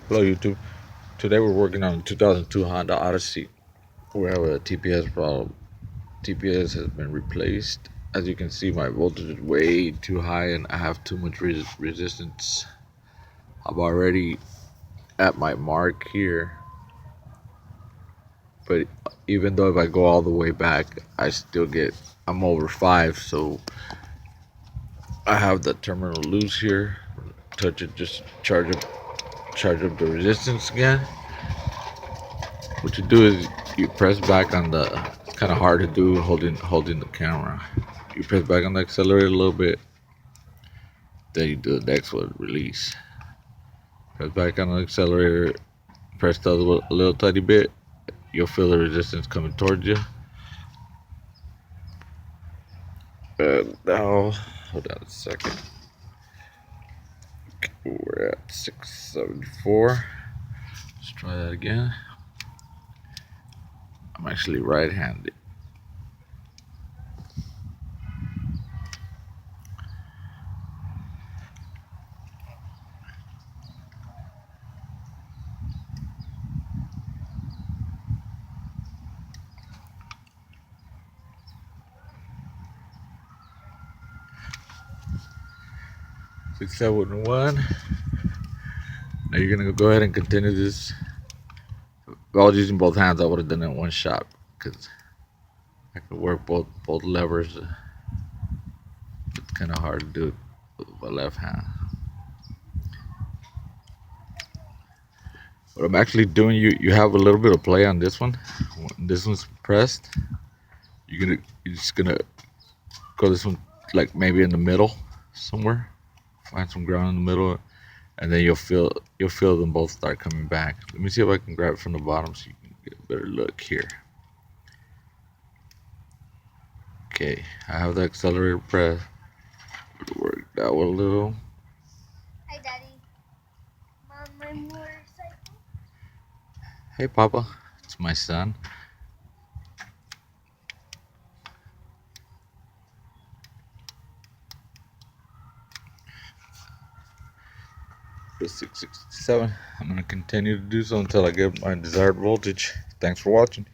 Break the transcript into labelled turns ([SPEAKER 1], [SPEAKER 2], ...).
[SPEAKER 1] Hello YouTube. Today we're working on a 2002 Honda Odyssey. We have a TPS problem. TPS has been replaced. As you can see, my voltage is way too high and I have too much resistance. I'm already at my mark here, but even though if I go all the way back, I'm over 5, so I have the terminal loose here. Touch it, just charge up the resistance again. What you do is you press back on the. It's kind of hard to do holding the camera. You press back on the accelerator a little bit, then you do the next one, release. Press back on the accelerator, press the other one a little tiny bit. You'll feel the resistance coming towards you. And now, hold on a second. We're at 674. Let's try that again. I'm actually right-handed. Six, seven, one. Now you're gonna go ahead and continue this. If I was using both hands, I would have done it in one shot because I could work both levers. It's kind of hard to do it with my left hand. What I'm actually doing, you have a little bit of play on this one. When this one's pressed, you're just gonna go this one like maybe in the middle somewhere. Find some ground in the middle, and then you'll feel them both start coming back. Let me see if I can grab it from the bottom so you can get a better look here. Okay, I have the accelerator pressed. Work that one a little.
[SPEAKER 2] Hi, Daddy. Mom, my motorcycle.
[SPEAKER 1] Hey, Papa. It's my son. The 667. I'm going to continue to do so until I get my desired voltage. Thanks for watching.